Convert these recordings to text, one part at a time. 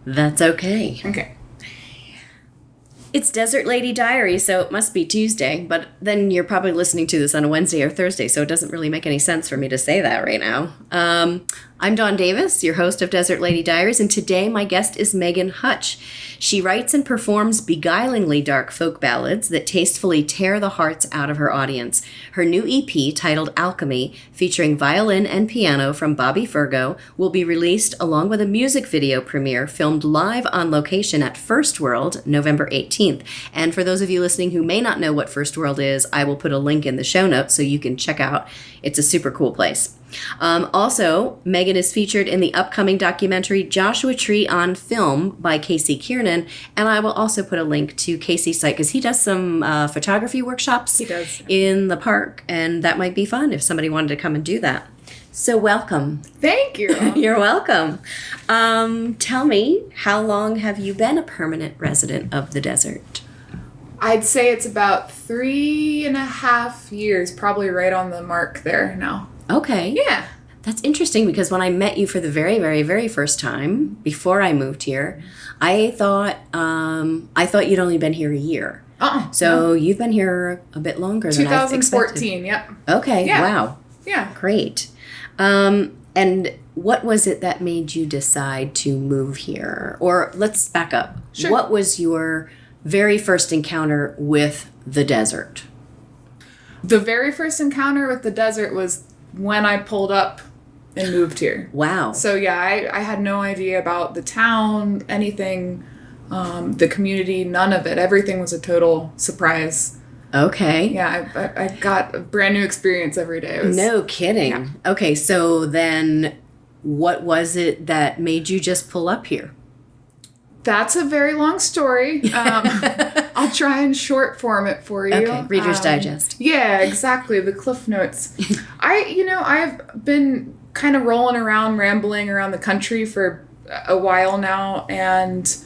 That's okay. Okay. It's Desert Lady Diaries, so it must be Tuesday, but then you're probably listening to this on a Wednesday or Thursday, so it doesn't really make any sense for me to say that right now. I'm Dawn Davis, your host of Desert Lady Diaries, and today my guest is Megan Hutch. She writes and performs beguilingly dark folk ballads that tastefully tear the hearts out of her audience. Her new EP, titled Alchemy, featuring violin and piano from Bobby Fergo, will be released along with a music video premiere filmed live on location at First World, November 18th. And for those of you listening who may not know what First World is, I will put a link in the show notes so you can check out. It's a super cool place. Also, Megan is featured in the upcoming documentary Joshua Tree on Film by Casey Kiernan, and I will also put a link to Casey's site because he does some photography workshops in the park, and that might be fun if somebody wanted to come and do that. So welcome. Thank you. You're welcome. Tell me, how long have you been a permanent resident of the desert? I'd say it's about 3.5 years, probably right on the mark there now. Okay. Yeah. That's interesting because when I met you for the very, very, very first time, before I moved here, I thought you'd only been here a year. So you've been here a bit longer than I expected. 2014, yep. Okay, yeah. Wow. Yeah. Great. And what was it that made you decide to move here? Or let's back up. Sure. What was your very first encounter with the desert? The very first encounter with the desert was when I pulled up and moved here. Wow. So yeah, I had no idea about the town, anything, the community, none of it. Everything was a total surprise. Okay. Yeah, I got a brand new experience every day. No kidding. Yeah. Okay, so then what was it that made you just pull up here? That's a very long story. I'll try and short form it for you. Okay, Reader's Digest. Yeah, exactly. The Cliffnotes. I've been kind of rolling around, rambling around the country for a while now, and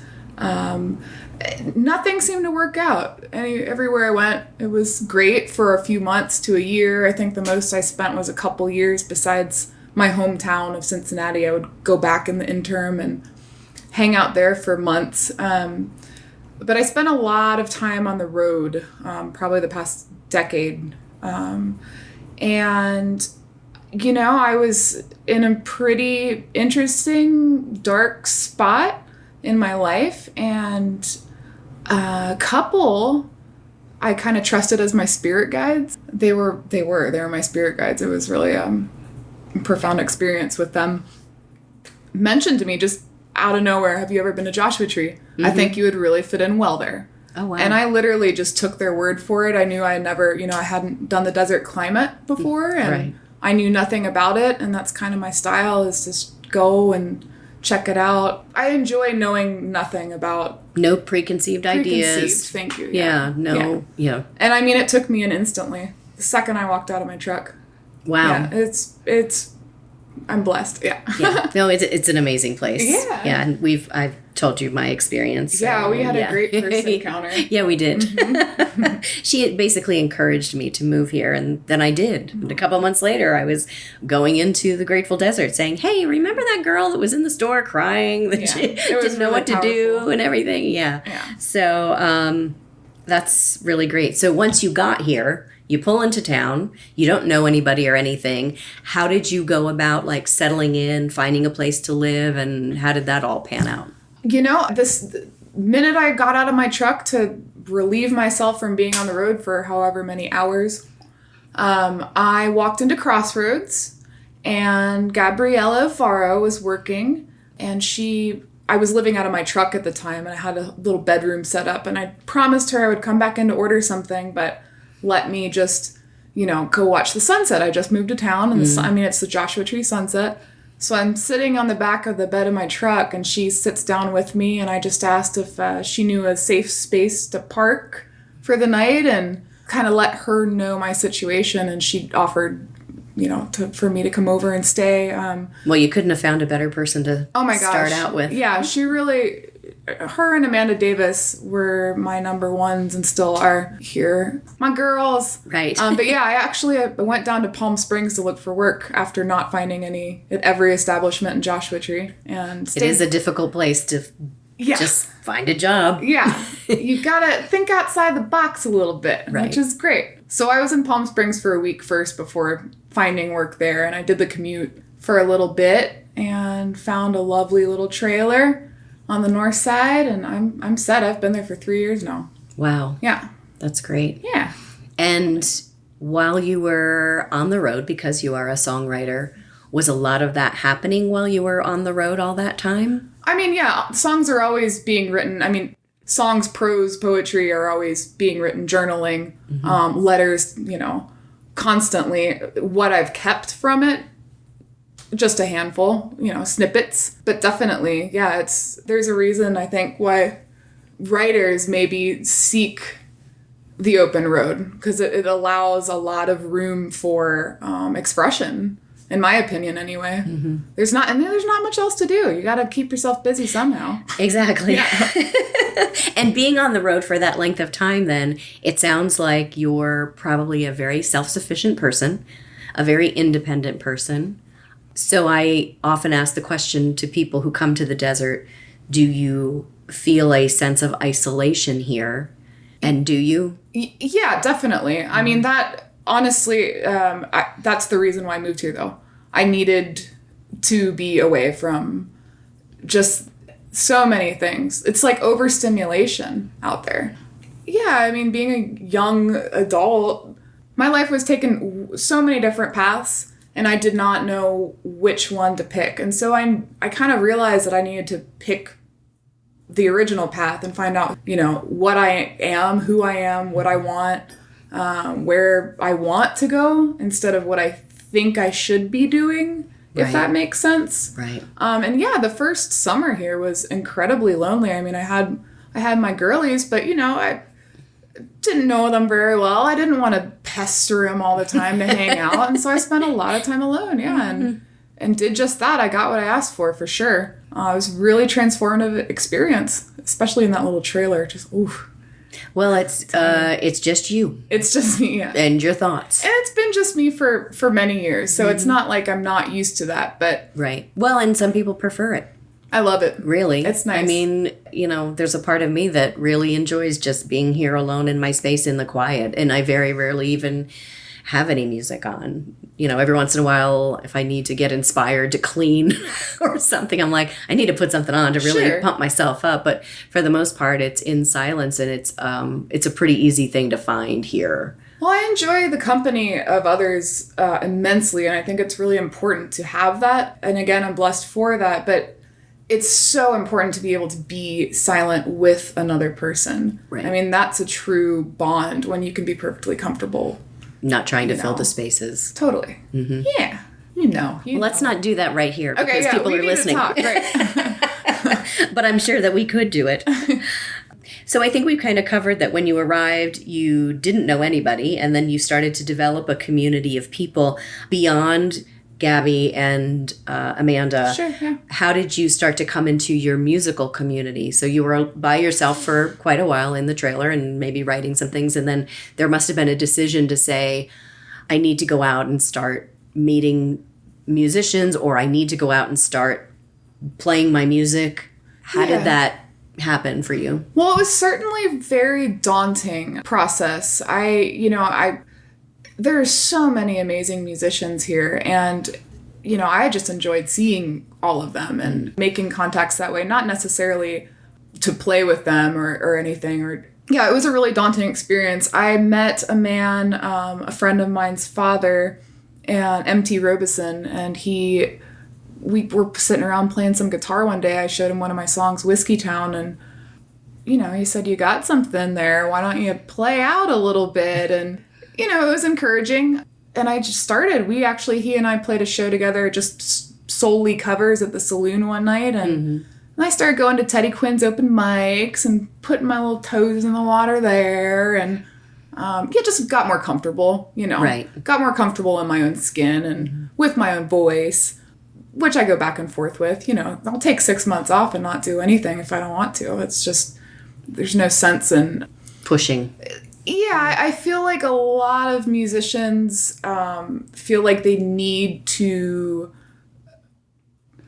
nothing seemed to work out. Everywhere I went, it was great for a few months to a year. I think the most I spent was a couple years besides my hometown of Cincinnati. I would go back in the interim and hang out there for months. But I spent a lot of time on the road, probably the past decade. And, I was in a pretty interesting, dark spot in my life. And a couple I kind of trusted as my spirit guides. They were my spirit guides. It was really a profound experience with them. Mentioned to me just out of nowhere, have you ever been to Joshua Tree? Mm-hmm. I think you would really fit in well there. Oh, wow. And I literally just took their word for it. I knew I never, I hadn't done the desert climate before, and right. I knew nothing about it, and that's kind of my style, is just go and check it out. I enjoy knowing nothing about... No preconceived ideas. Thank you. Yeah, yeah. And I mean, it took me in instantly. The second I walked out of my truck. Wow. Yeah, it's I'm blessed. Yeah. Yeah. No, it's an amazing place. Yeah. Yeah, and I've told you my experience. Yeah, we had a great first encounter. Yeah, we did. Mm-hmm. She basically encouraged me to move here, and then I did. And a couple months later, I was going into the Grateful Desert saying, hey, remember that girl that was in the store crying that she didn't know what to do and everything? Yeah. So that's really great. So once you got here, you pull into town, you don't know anybody or anything. How did you go about settling in, finding a place to live, and how did that all pan out? This minute I got out of my truck to relieve myself from being on the road for however many hours, I walked into Crossroads, and Gabriella Faro was working, and I was living out of my truck at the time, and I had a little bedroom set up, and I promised her I would come back in to order something, but let me just, go watch the sunset. I just moved to town, and it's the Joshua Tree sunset. So I'm sitting on the back of the bed of my truck, and she sits down with me, and I just asked if she knew a safe space to park for the night, and kind of let her know my situation, and she offered, for me to come over and stay. Well, you couldn't have found a better person to start out with. Yeah, she really... her and Amanda Davis were my number ones and still are here. My girls. Right. But yeah, I went down to Palm Springs to look for work after not finding any at every establishment in Joshua Tree. And it is a difficult place to just find a job. Yeah. You gotta think outside the box a little bit, which is great. So I was in Palm Springs for a week first before finding work there, and I did the commute for a little bit and found a lovely little trailer on the north side, and I'm set. I've been there for 3 years now. Wow. Yeah. That's great. Yeah. And while you were on the road, because you are a songwriter, was a lot of that happening while you were on the road all that time? I mean, yeah, songs are always being written. I mean, songs, prose, poetry are always being written, journaling, letters, constantly. What I've kept from it, just a handful, snippets. But definitely, yeah, there's a reason, I think, why writers maybe seek the open road, because it allows a lot of room for expression, in my opinion, anyway. Mm-hmm. There's not much else to do. You got to keep yourself busy somehow. Exactly. Yeah. And being on the road for that length of time, then, it sounds like you're probably a very self-sufficient person, a very independent person. So I often ask the question to people who come to the desert, do you feel a sense of isolation here? And do you? Yeah, definitely. I mean, that, honestly, that's the reason why I moved here, though. I needed to be away from just so many things. It's like overstimulation out there. Yeah, I mean, being a young adult, my life was taking so many different paths, and I did not know which one to pick. And so I kind of realized that I needed to pick the original path and find out, what I am, who I am, what I want, where I want to go, instead of what I think I should be doing, if that makes sense. Right. And yeah, the first summer here was incredibly lonely. I mean, I had my girlies, but I didn't know them very well. I didn't want to pester them all the time to hang out, and so I spent a lot of time alone. Yeah, and did just that. I got what I asked for sure. It was a really transformative experience, especially in that little trailer. Just oof. Well, it's just you. It's just me, yeah. And your thoughts. And it's been just me for many years, so it's not like I'm not used to that, but... Right. Well, and some people prefer it. I love it. Really. It's nice. I mean, there's a part of me that really enjoys just being here alone in my space in the quiet, and I very rarely even have any music on. Every once in a while, if I need to get inspired to clean or something, I'm like, I need to put something on to really pump myself up. But for the most part, it's in silence, and it's a pretty easy thing to find here. Well, I enjoy the company of others immensely, and I think it's really important to have that. And again, I'm blessed for that, but it's so important to be able to be silent with another person. Right. I mean, that's a true bond when you can be perfectly comfortable. Not trying to fill the spaces. Totally. Mm-hmm. Yeah. Well, let's not do that right here, because people are listening. To talk. Right. But I'm sure that we could do it. So I think we've kind of covered that when you arrived, you didn't know anybody, and then you started to develop a community of people beyond Gabby and Amanda. Sure, yeah. How did you start to come into your musical community? So you were by yourself for quite a while in the trailer and maybe writing some things, and then there must have been a decision to say, I need to go out and start meeting musicians, or I need to go out and start playing my music. How did that happen for you? Well, it was certainly a very daunting process. There are so many amazing musicians here, and, I just enjoyed seeing all of them and making contacts that way, not necessarily to play with them or anything. Yeah, it was a really daunting experience. I met a man, a friend of mine's father, and M.T. Robeson, and we were sitting around playing some guitar one day. I showed him one of my songs, Whiskey Town, and, he said, you got something there. Why don't you play out a little bit? And it was encouraging, and I just started. He and I played a show together, just solely covers at the Saloon one night, and I started going to Teddy Quinn's open mics and putting my little toes in the water there, and just got more comfortable, Right. Got more comfortable in my own skin and with my own voice. which I go back and forth with. I'll take 6 months off and not do anything if I don't want to. It's just, there's no sense in pushing. Yeah, I feel like a lot of musicians feel like they need to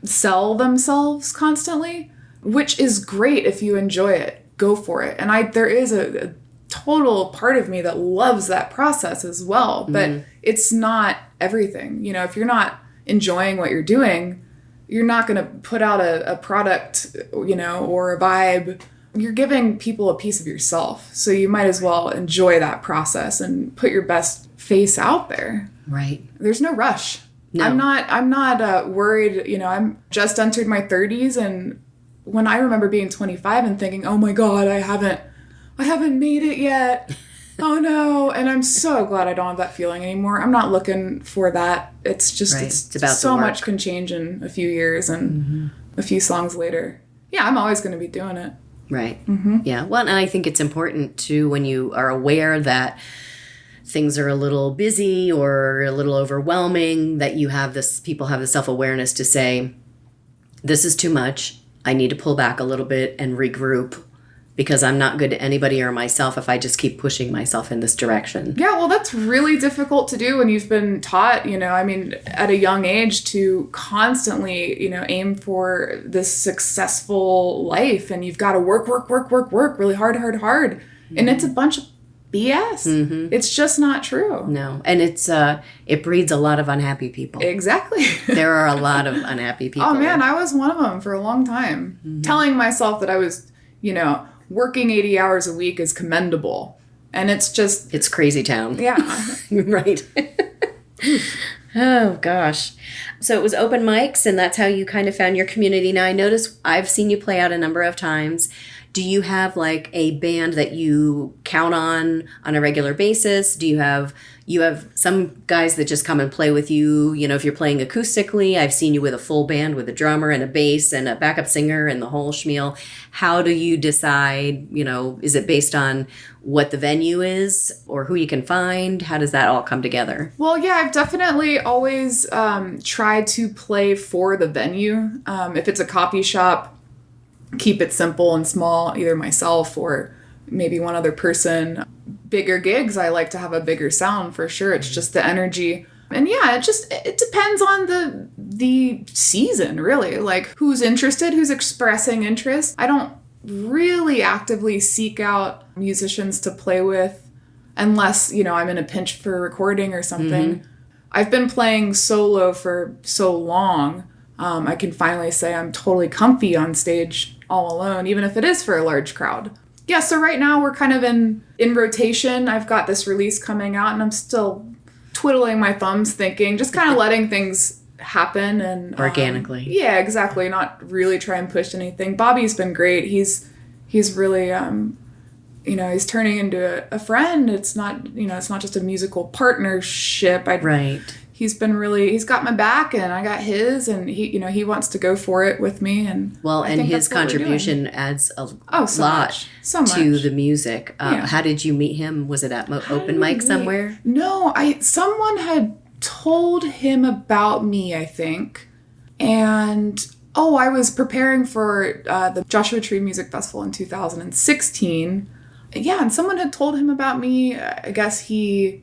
sell themselves constantly, which is great if you enjoy it. Go for it. And there is a total part of me that loves that process as well, but it's not everything. If you're not enjoying what you're doing, you're not going to put out a product, or a vibe. You're giving people a piece of yourself. So you might as well enjoy that process and put your best face out there. Right. There's no rush. No. I'm not worried. I'm just entered my 30s, and when I remember being 25 and thinking, oh my God, I haven't made it yet. Oh no. And I'm so glad I don't have that feeling anymore. I'm not looking for that. It's just, right. it's about so much can change in a few years and a few songs later. Yeah, I'm always going to be doing it. Right. Yeah. Well, and I think it's important too, when you are aware that things are a little busy or a little overwhelming, that people have the self-awareness to say, this is too much. I need to pull back a little bit and regroup, because I'm not good to anybody or myself if I just keep pushing myself in this direction. Yeah, well, that's really difficult to do when you've been taught, at a young age to constantly, aim for this successful life, and you've got to work really hard. And it's a bunch of BS. It's just not true. No. And it breeds a lot of unhappy people. Exactly. There are a lot of unhappy people. Oh man, I was one of them for a long time. Telling myself that I was, working 80 hours a week is commendable. And it's crazy town. Yeah. Right. Oh, gosh. So it was open mics, and that's how you kind of found your community. Now, I notice I've seen you play out a number of times. Do you have like a band that you count on a regular basis? Do you have some guys that just come and play with you? If you're playing acoustically, I've seen you with a full band with a drummer and a bass and a backup singer and the whole schmeal. How do you decide, is it based on what the venue is or who you can find? How does that all come together? Well, yeah, I've definitely always tried to play for the venue. If it's a coffee shop, keep it simple and small, either myself or maybe one other person. Bigger gigs, I like to have a bigger sound for sure. It's just the energy. And yeah, it depends on the season, really. Like who's interested, who's expressing interest. I don't really actively seek out musicians to play with unless, I'm in a pinch for recording or something. I've been playing solo for so long. I can finally say I'm totally comfy on stage all alone, even if it is for a large crowd. Yeah, so right now we're kind of in rotation. I've got this release coming out, and I'm still twiddling my thumbs thinking, just kind of letting things happen. And organically. Yeah, exactly. Not really try and push anything. Bobby's been great. He's really, he's turning into a friend. It's not just a musical partnership. Right. He's got my back and I got his, and he wants to go for it with me. And and his contribution adds a so lot much. to the music. How did you meet him? Was it at open mic somewhere? No, someone had told him about me, I think. And I was preparing for the Joshua Tree Music Festival in 2016. Yeah, and someone had told him about me. I guess he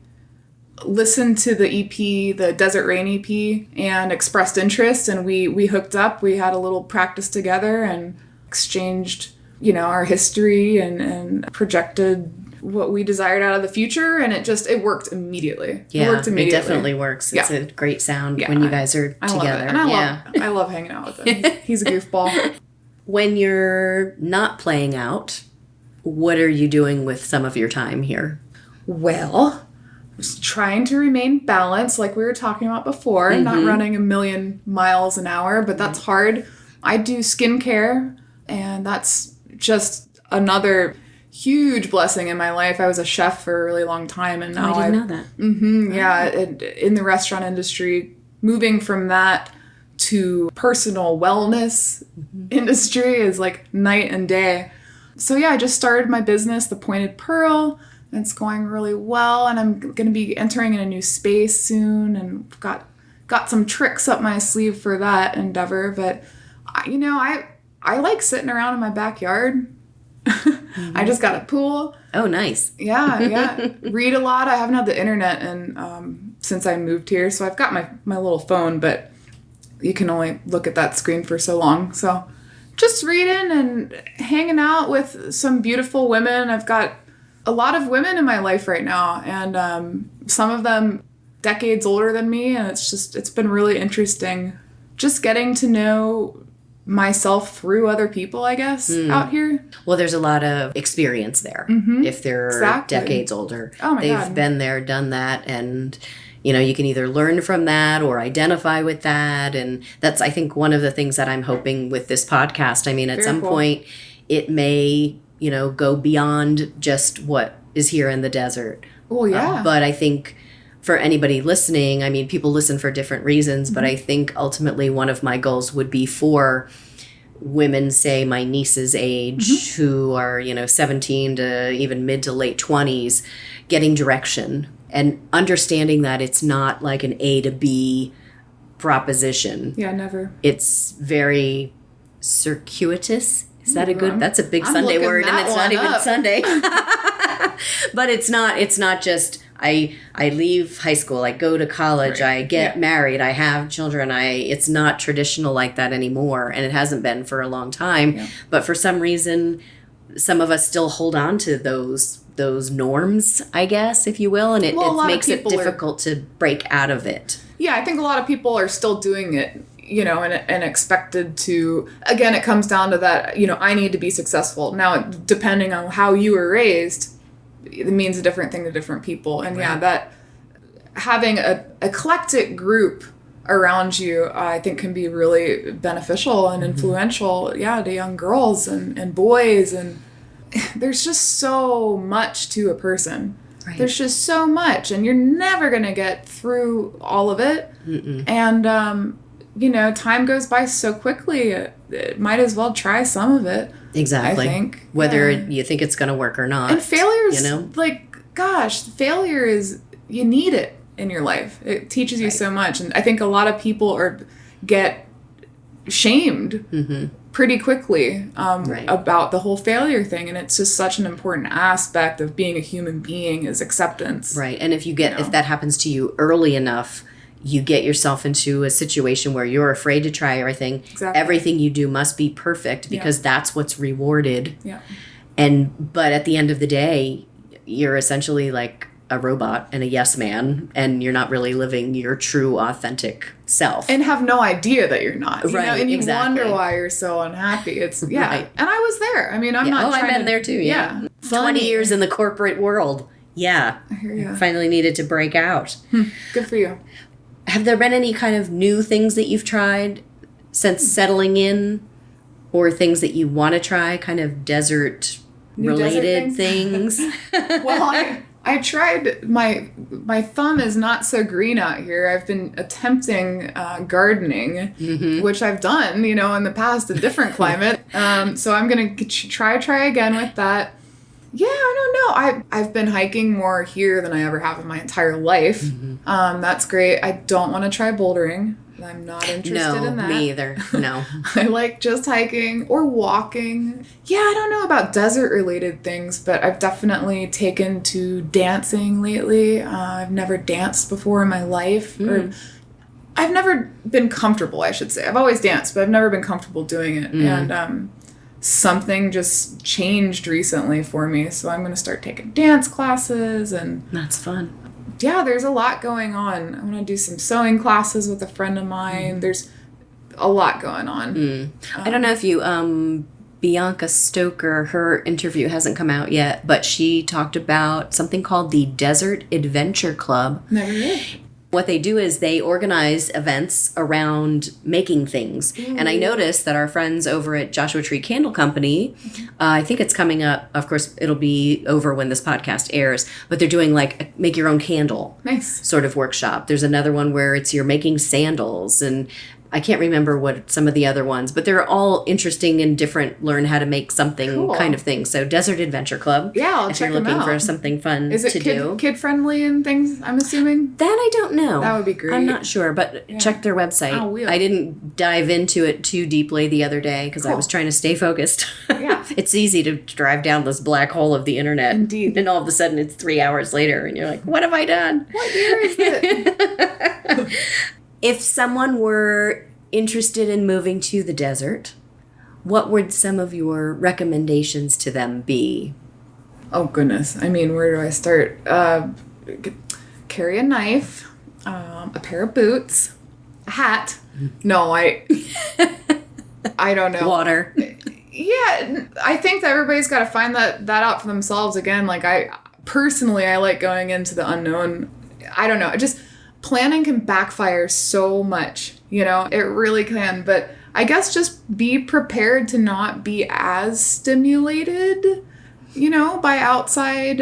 listened to the EP, the Desert Rain EP, and expressed interest, and we hooked up. We had a little practice together and exchanged, our history and projected what we desired out of the future, and it worked immediately. Yeah, it worked immediately. It definitely works. It's a great sound when you guys are together. Love it. And I love hanging out with him. He's a goofball. When you're not playing out, what are you doing with some of your time here? Well, trying to remain balanced, like we were talking about before, not running a million miles an hour, but that's hard. I do skincare, and that's just another huge blessing in my life. I was a chef for a really long time, and now I didn't know that. Yeah, in the restaurant industry, moving from that to personal wellness industry is like night and day. So yeah, I just started my business, The Pointed Pearl. It's going really well, and I'm going to be entering in a new space soon, and I've got got some tricks up my sleeve for that endeavor. But, I like sitting around in my backyard. I just got a pool. Oh, nice. Yeah. Read a lot. I haven't had the internet since I moved here, so I've got my little phone, but you can only look at that screen for so long. So just reading and hanging out with some beautiful women. I've got a lot of women in my life right now, and some of them decades older than me, and it's been really interesting just getting to know myself through other people, I guess, out here. Well, there's a lot of experience there. If they're decades older. Oh my God. They've been there, done that, and you can either learn from that or identify with that. And that's, I think, one of the things that I'm hoping with this podcast. I mean, at some point, it may, go beyond just what is here in the desert. Oh, yeah. But I think for anybody listening, I mean, people listen for different reasons, but I think ultimately one of my goals would be for women, say my niece's age, who are, 17 to even mid to late 20s, getting direction and understanding that it's not like an A to B proposition. Yeah, never. It's very circuitous. Is that a good? That's a big Sunday word, and it's not even Sunday. But it's not just I leave high school, I go to college, I get married, I have children. It's not traditional like that anymore, and it hasn't been for a long time. Yeah. But for some reason, some of us still hold on to those norms, I guess, if you will, and it makes it difficult to break out of it. Yeah, I think a lot of people are still doing it, and expected to, again, it comes down to that, I need to be successful. Now, depending on how you were raised, it means a different thing to different people. And that having a eclectic group around you, I think can be really beneficial and influential, to young girls and boys. And there's just so much to a person. Right. There's just so much, and you're never going to get through all of it. And, time goes by so quickly, it might as well try some of it. Exactly. I think. Whether you think it's going to work or not. And failure's, failure is, you need it in your life. It teaches you so much. And I think a lot of people get shamed pretty quickly about the whole failure thing. And it's just such an important aspect of being a human being is acceptance. Right. And if that happens to you early enough, you get yourself into a situation where you're afraid to try everything. Exactly. Everything you do must be perfect because that's what's rewarded. Yeah. But at the end of the day, you're essentially like a robot and a yes man, and you're not really living your true, authentic self. And have no idea that you're not. Right, and you exactly. wonder why you're so unhappy. It's, Right. And I was there. I mean, I'm not trying I've been there too, 20 years in the corporate world. Yeah. I hear you. Finally needed to break out. Good for you. Have there been any kind of new things that you've tried since settling in, or things that you want to try, kind of desert-related things? Well, I tried, my thumb is not so green out here. I've been attempting gardening, which I've done, in the past, a different climate. So I'm going to try again with that. Yeah, I don't know. I've been hiking more here than I ever have in my entire life. That's great. I don't want to try bouldering. I'm not interested in that. No, me either. No. I like just hiking or walking. Yeah, I don't know about desert-related things, but I've definitely taken to dancing lately. I've never danced before in my life. Or I've never been comfortable, I should say. I've always danced, but I've never been comfortable doing it. And something just changed recently for me, so I'm going to start taking dance classes. And that's fun. Yeah, there's a lot going on. I want to do some sewing classes with a friend of mine. There's a lot going on. I don't know if you, Bianca Stoker, her interview hasn't come out yet, but she talked about something called the Desert Adventure Club. Never did. What they do is they organize events around making things. And I noticed that our friends over at Joshua Tree Candle Company, I think it's coming up, of course, it'll be over when this podcast airs, but they're doing like a make your own candle sort of workshop. There's another one where you're making sandals. And I can't remember what some of the other ones, but they're all interesting and different, learn how to make something kind of thing. So Desert Adventure Club. Yeah, I'll if check you're them looking out. for something fun Is it to do. kid friendly and things, I'm assuming? That I don't know. That would be great. I'm not sure, but check their website. I will. I didn't dive into it too deeply the other day because I was trying to stay focused. Yeah. It's easy to drive down this black hole of the internet. Indeed. And all of a sudden it's 3 hours later and you're like, what have I done? What year is it? If someone were interested in moving to the desert, what would some of your recommendations to them be? Oh, goodness. I mean, where do I start? Carry a knife, a pair of boots, a hat. No, I don't know. Water. Yeah, I think that everybody's got to find that out for themselves. Again, like I like going into the unknown. I don't know. Just planning can backfire so much, you know, it really can. But I guess just be prepared to not be as stimulated, you know, by outside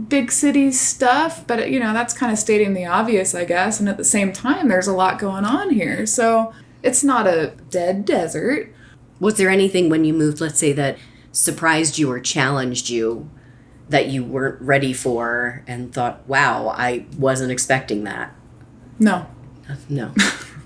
big city stuff. But, you know, that's kind of stating the obvious, I guess. And at the same time, there's a lot going on here. So it's not a dead desert. Was there anything when you moved, let's say, that surprised you or challenged you that you weren't ready for and thought, wow, I wasn't expecting that? No. No.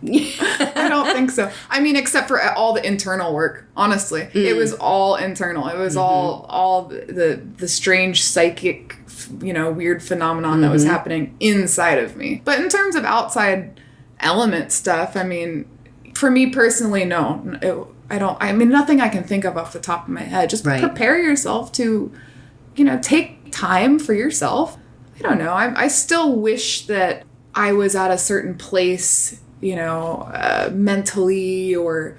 I don't think so. I mean, except for all the internal work, honestly. It was all internal. It was all the strange psychic, you know, weird phenomenon that was happening inside of me. But in terms of outside element stuff, I mean, for me personally, no. I mean, nothing I can think of off the top of my head. Just prepare yourself to, you know, take time for yourself. I don't know. I still wish that I was at a certain place, you know, mentally or,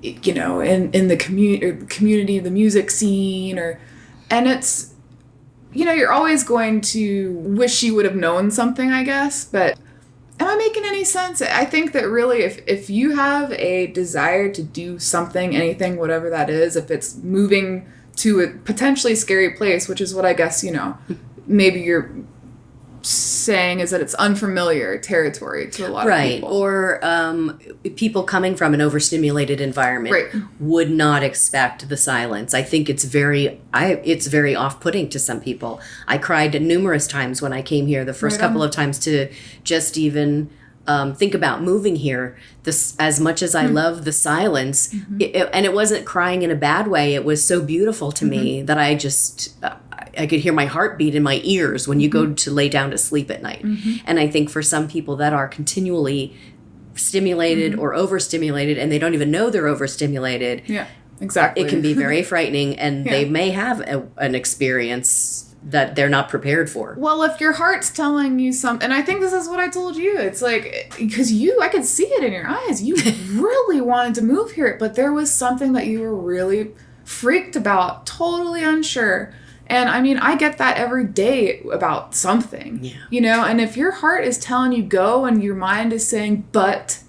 you know, in the community, the music scene, and it's, you know, you're always going to wish you would have known something, I guess, but am I making any sense? I think that really if you have a desire to do something, anything, whatever that is, if it's moving to a potentially scary place, which is what I guess, you know, maybe you're saying is that it's unfamiliar territory to a lot of people. Or people coming from an overstimulated environment would not expect the silence. I think it's very off-putting to some people. I cried numerous times when I came here, the first couple of times, to just even think about moving here. As much as I love the silence, and it wasn't crying in a bad way, it was so beautiful to me that I just... I could hear my heartbeat in my ears when you go to lay down to sleep at night. And I think for some people that are continually stimulated or overstimulated and they don't even know they're overstimulated. Yeah, exactly. It can be very frightening and they may have an experience that they're not prepared for. Well, if your heart's telling you something, and I think this is what I told you, it's like, because I could see it in your eyes. You really wanted to move here, but there was something that you were really freaked about, totally unsure. And I mean, I get that every day about something, you know, and if your heart is telling you go and your mind is saying, but,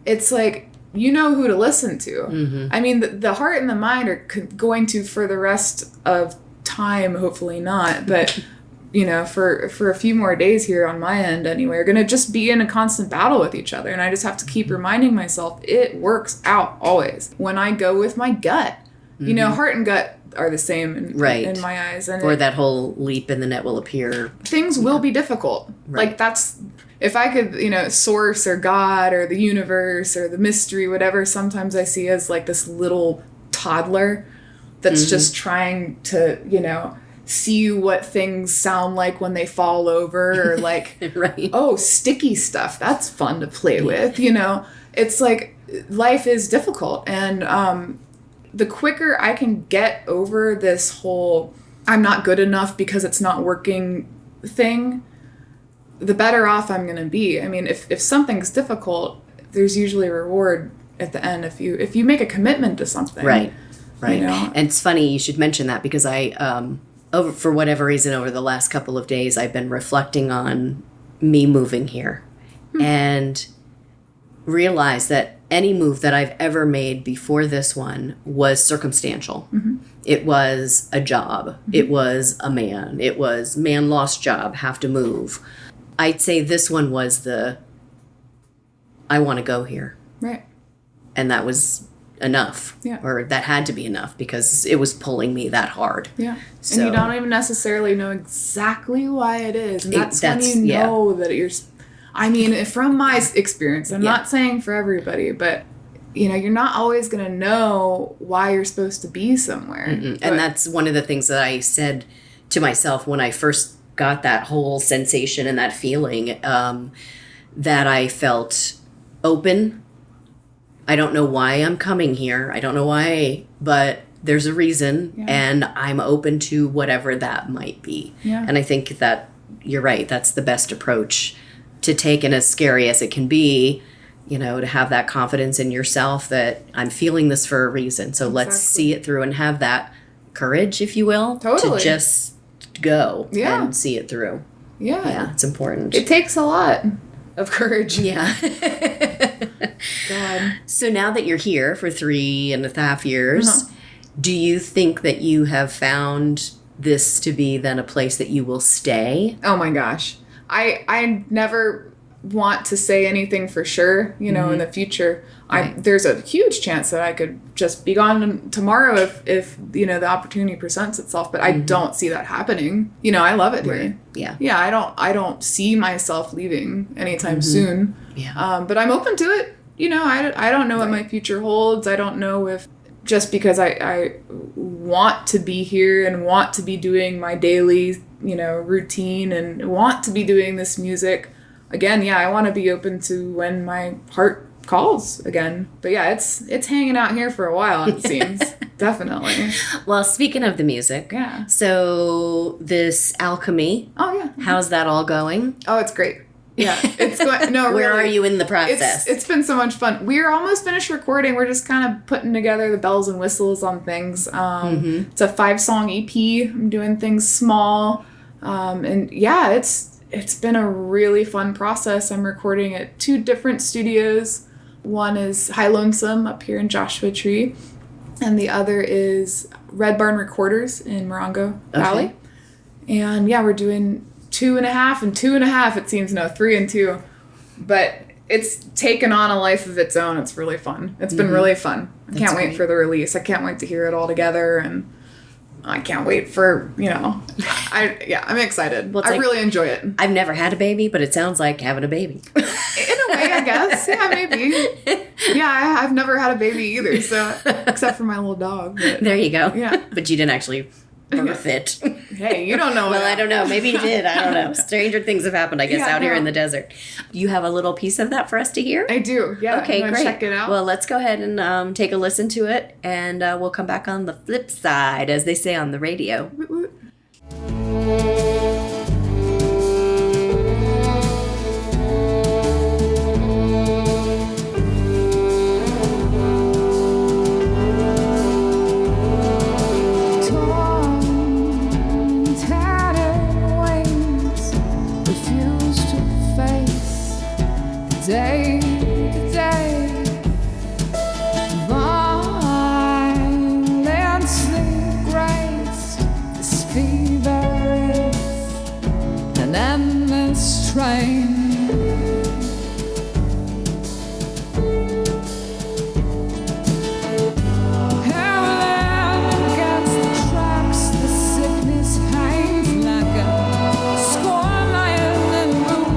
it's like, you know who to listen to. I mean, the heart and the mind are going to, for the rest of time, hopefully not, but, you know, for a few more days here on my end anyway, are going to just be in a constant battle with each other. And I just have to keep reminding myself, it works out always. When I go with my gut, you know, heart and gut are the same in my eyes. And or that whole leap and the net will appear. Things will be difficult. Like that's, if I could, you know, source or God or the universe or the mystery, whatever, sometimes I see as like this little toddler that's just trying to, you know, see what things sound like when they fall over or like, oh, sticky stuff. That's fun to play with, you know. It's like life is difficult. And, the quicker I can get over this whole I'm not good enough because it's not working thing, the better off I'm going to be. I mean, if something's difficult, there's usually a reward at the end if you make a commitment to something. Right. You know? And it's funny you should mention that because I, for whatever reason, over the last couple of days, I've been reflecting on me moving here and realized that any move that I've ever made before this one was circumstantial. It was a job. It was a man. It was man lost job, have to move. I'd say this one was the I want to go here. Right. And that was enough. Yeah. Or that had to be enough because it was pulling me that hard. Yeah. So, and you don't even necessarily know exactly why it is. And that's when you yeah. know that you're... I mean, from my experience, I'm not saying for everybody, but, you know, you're not always going to know why you're supposed to be somewhere. And that's one of the things that I said to myself when I first got that whole sensation and that feeling, that I felt open. I don't know why I'm coming here. I don't know why, but there's a reason, and I'm open to whatever that might be. Yeah. And I think that you're right. That's the best approach to take, and as scary as it can be, you know, to have that confidence in yourself that I'm feeling this for a reason. So let's see it through and have that courage, if you will, to just go and see it through. Yeah. Yeah, it's important. It takes a lot of courage. Yeah. God. So now that you're here for 3.5 years, do you think that you have found this to be then a place that you will stay? Oh my gosh. I never want to say anything for sure, you know, in the future. There's a huge chance that I could just be gone tomorrow if you know, the opportunity presents itself, but I don't see that happening. You know, I love it here. Yeah. Yeah, I don't see myself leaving anytime soon. Yeah. But I'm open to it. You know, I don't know what my future holds. I don't know if just because I want to be here and want to be doing my daily, you know, routine and want to be doing this music again. Yeah, I want to be open to when my heart calls again. But yeah, it's hanging out here for a while, it seems. Definitely. Well, speaking of the music, so this Alchemy, how's that all going? Oh, it's great. Yeah, it's going. No, where really, are you in the process? It's been so much fun. We're almost finished recording. We're just kind of putting together the bells and whistles on things. It's a 5-song EP. I'm doing things small, and yeah, it's been a really fun process. I'm recording at 2 different studios. One is High Lonesome up here in Joshua Tree, and the other is Red Barn Recorders in Morongo Valley. And yeah, we're doing 2.5 and 2.5, it seems. No, 3 and 2. But it's taken on a life of its own. It's really fun. It's been really fun. I can't wait for the release. I can't wait to hear it all together, and I can't wait for, you know, I'm excited. Well, I really enjoy it. I've never had a baby, but it sounds like having a baby. In a way, I guess. Yeah, maybe. Yeah, I've never had a baby either, so except for my little dog. But, there you go. Yeah. But you didn't actually birth it. Hey, you don't know. Well, I don't know. Maybe you did. I don't know. Stranger things have happened, I guess, out here in the desert. You have a little piece of that for us to hear? I do. Yeah. Okay, great. Check it out. Well, let's go ahead and take a listen to it, and we'll come back on the flip side, as they say on the radio. Woot woot. Day to day, violently graced, this fever is an endless train. Hurling against the tracks, the sickness hangs like a scorn lying in the room.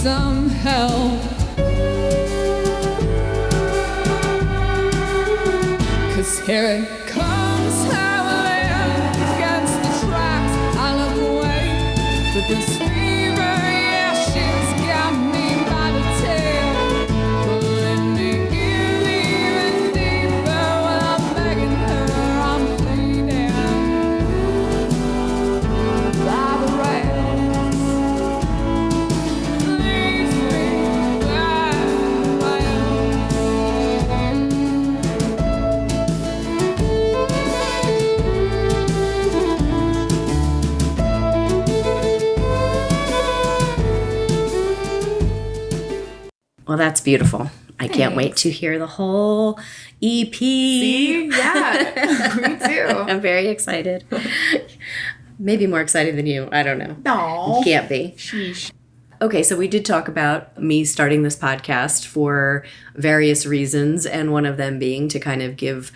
Some help, 'cause here it comes howling against the tracks. I This fever, yeah, she's got me by the tail, pulling me in even deeper. Well, I'm begging her, I'm pleading by the rails. Leave me by my Well, that's beautiful. I can't wait Thanks. to hear the whole EP. See? Yeah. Me too. I'm very excited. Maybe more excited than you. I don't know. No. Can't be. Sheesh. Okay, so we did talk about me starting this podcast for various reasons, and one of them being to kind of give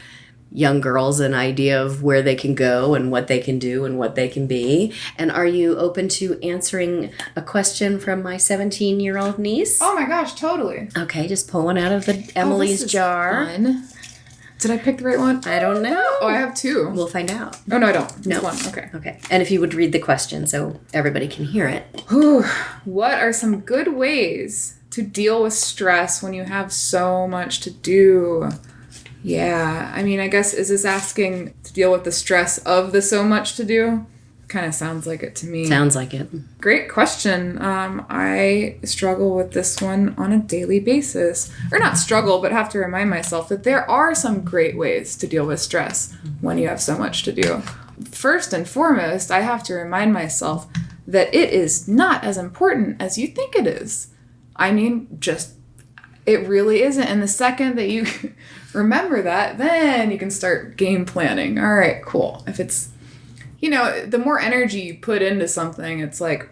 young girls an idea of where they can go and what they can do and what they can be. And are you open to answering a question from my 17-year-old niece? Oh my gosh, totally. Okay, just pull one out of the Emily's this is jar. fun. Did I pick the right one? I don't know. Oh, I have two. We'll find out. Oh, no, I don't. No. Just one. Okay. Okay. And if you would read the question so everybody can hear it. Whew. What are some good ways to deal with stress when you have so much to do? Yeah. I mean, I guess, is this asking to deal with the stress of the so much to do? Kind of sounds like it to me. Sounds like it. Great question. I struggle with this one on a daily basis. Or not struggle, but have to remind myself that there are some great ways to deal with stress when you have so much to do. First and foremost, I have to remind myself that it is not as important as you think it is. I mean, it really isn't. And the second that you remember that, then you can start game planning. All right, cool. If it's, the more energy you put into something, it's like,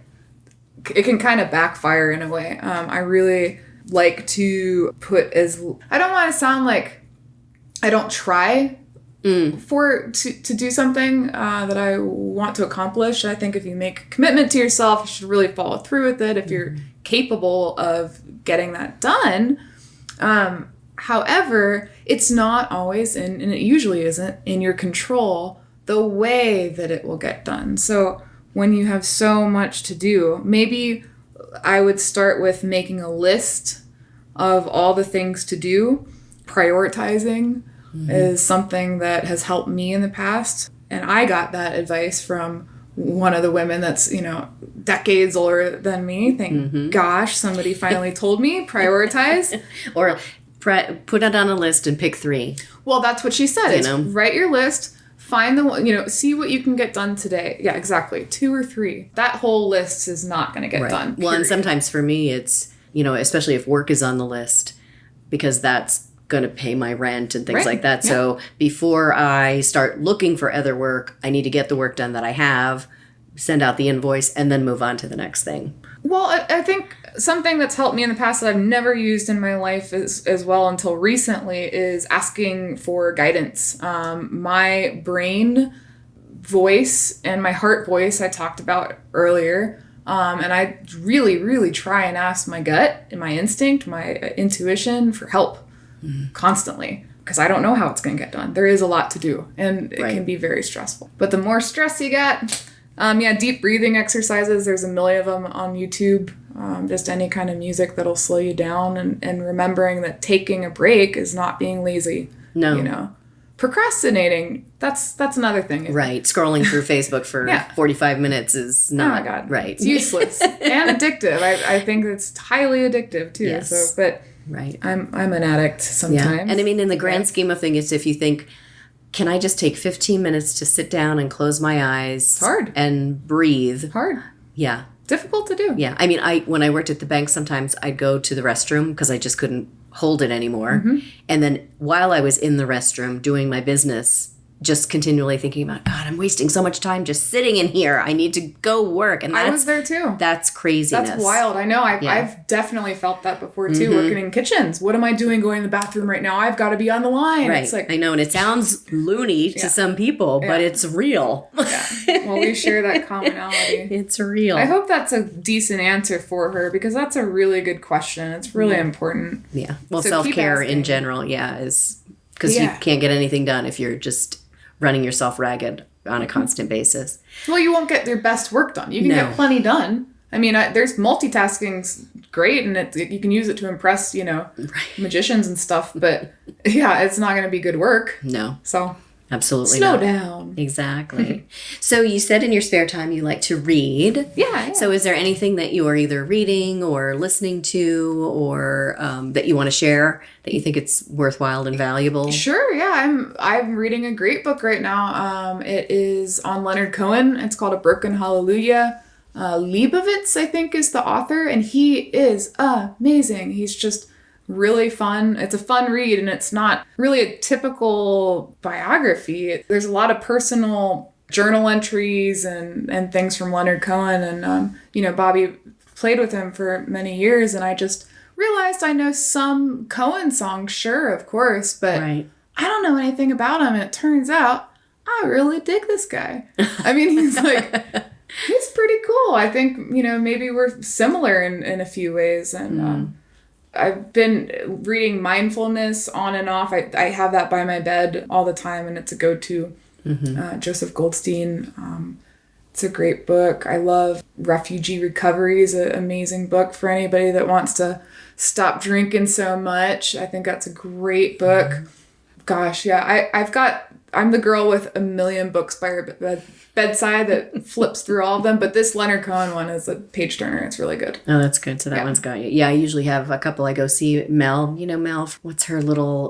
it can kind of backfire in a way. I really like to I don't want to sound like I don't try to do something that I want to accomplish. I think if you make a commitment to yourself, you should really follow through with it if you're capable of getting that done. However, it's not always, and it usually isn't, in your control the way that it will get done. So when you have so much to do, maybe I would start with making a list of all the things to do. Prioritizing is something that has helped me in the past. And I got that advice from one of the women that's, decades older than me. Thank gosh, somebody finally told me, prioritize. Or put it on a list and pick 3. Well, that's what she said. Is write your list, find the one, see what you can get done today. Yeah, exactly. 2 or 3. That whole list is not going to get done. Well, and sometimes for me, it's, especially if work is on the list, because that's going to pay my rent and things like that. Yeah. So before I start looking for other work, I need to get the work done that I have, send out the invoice, and then move on to the next thing. Well, I think something that's helped me in the past that I've never used in my life as well until recently is asking for guidance. My brain voice and my heart voice I talked about earlier. And I really, really try and ask my gut and my instinct, my intuition for help constantly. Because I don't know how it's going to get done. There is a lot to do, and it can be very stressful. But the more stress you get, deep breathing exercises, there's a million of them on YouTube. Just any kind of music that'll slow you down, and remembering that taking a break is not being lazy. No. Procrastinating, that's another thing. Right. Scrolling through Facebook for 45 minutes is not. Oh my God. Right. It's useless and addictive. I think it's highly addictive too. Yes. So, but right. I'm an addict sometimes. Yeah. And I mean, in the grand scheme of things, if you think, can I just take 15 minutes to sit down and close my eyes? It's hard. And breathe. Hard. Yeah. Difficult to do. Yeah. I mean, when I worked at the bank, sometimes I'd go to the restroom because I just couldn't hold it anymore. And then while I was in the restroom doing my business, just continually thinking about, God, I'm wasting so much time just sitting in here. I need to go work. And I was there too. That's craziness. That's wild. I know. I've definitely felt that before too, working in kitchens. What am I doing going to the bathroom right now? I've got to be on the line. Right. It's like, I know. And it sounds loony to some people, but it's real. Well, we share that commonality. It's real. I hope that's a decent answer for her, because that's a really good question. It's really important. Yeah. Well, So self-care keep in asking. general, is because you can't get anything done if you're just running yourself ragged on a constant basis. Well, you won't get your best work done. You can No. get plenty done. I mean, there's multitasking's great, and you can use it to impress, magicians and stuff. But yeah, it's not going to be good work. No, So absolutely slow not. down. Exactly. So you said in your spare time you like to read. Yeah. So is there anything that you are either reading or listening to or that you want to share that you think it's worthwhile and valuable? Sure, yeah. I'm reading a great book right now. It is on Leonard Cohen. It's called A Broken Hallelujah. Leibovitz, I think, is the author, and he is amazing. He's just really fun. It's a fun read, and it's not really a typical biography. There's a lot of personal journal entries and things from Leonard Cohen, and Bobby played with him for many years, and I just realized I know some Cohen songs, sure, of course, but Right. I don't know anything about him, and it turns out I really dig this guy. I mean, he's pretty cool. I think, maybe we're similar in a few ways, and I've been reading mindfulness on and off. I have that by my bed all the time, and it's a go-to. Joseph Goldstein. It's a great book. I love Refugee Recovery is an amazing book for anybody that wants to stop drinking so much. I think that's a great book. Gosh, yeah. I'm the girl with a million books by her bedside that flips through all of them, but this Leonard Cohen one is a page turner. It's really good. Oh, that's good. So that one's got you. Yeah, I usually have a couple. I go see Mel. You know Mel? What's her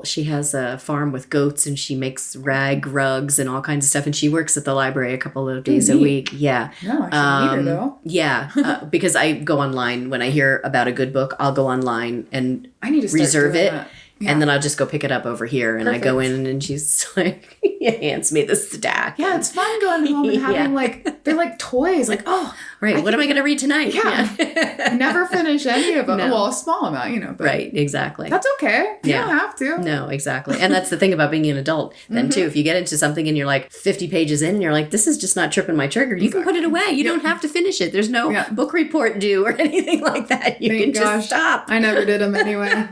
she has a farm with goats and she makes rag rugs and all kinds of stuff. And she works at the library a couple of days a week. Yeah. No, I should meet her though. Yeah, because I go online. When I hear about a good book, I'll go online and I need to start reserve doing it. that. Yeah. And then I'll just go pick it up over here. And Perfect. I go in and she's like, hands me the stack. Yeah, it's fun going home and having Yeah. they're like toys. Like, oh, Right. What am I going to read tonight? Yeah. Never finish any of them. No. Well, a small amount, but Right. Exactly. that's okay. You Yeah. don't have to. No, exactly. And that's the thing about being an adult then too. If you get into something and you're like 50 pages in and you're like, this is just not tripping my trigger, you can put it away. You don't have to finish it. There's no Yeah. book report due or anything like that. You Thank can gosh. just stop. I never did them anyway.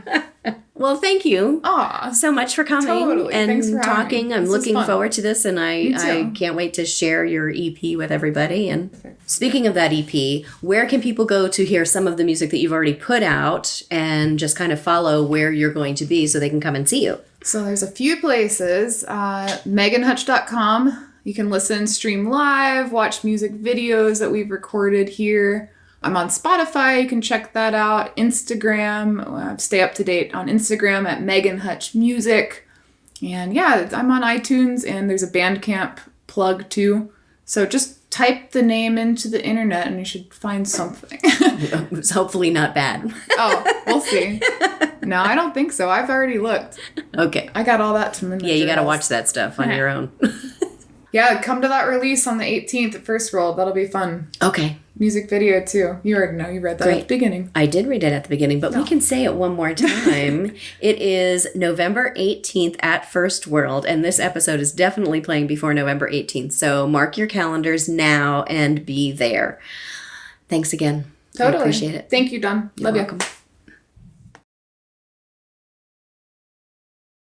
Well, thank you Aw. so much for coming Totally. and Thanks for having talking. me. I'm This was looking fun. forward to this and Me too. I can't wait to share your EP with everybody. And speaking of that EP, where can people go to hear some of the music that you've already put out and just kind of follow where you're going to be so they can come and see you? So there's a few places. meganhutch.com. You can listen, stream live, watch music videos that we've recorded here. I'm on Spotify. You can check that out. Instagram. Stay up to date on Instagram at Megan Hutch Music. And yeah, I'm on iTunes and there's a Bandcamp plug too. So just type the name into the internet and you should find something. It's hopefully not bad. Oh, we'll see. No, I don't think so. I've already looked. Okay. I got all that to Yeah, you got to watch that stuff on your own. Yeah, come to that release on the 18th at First World. That'll be fun. Okay. Music video too. You already know. You read that at the beginning. I did read it at the beginning, but we can say it one more time. It is November 18th at First World, and this episode is definitely playing before November 18th. So mark your calendars now and be there. Thanks again. Totally. I appreciate it. Thank you, Don. You're Love you. welcome.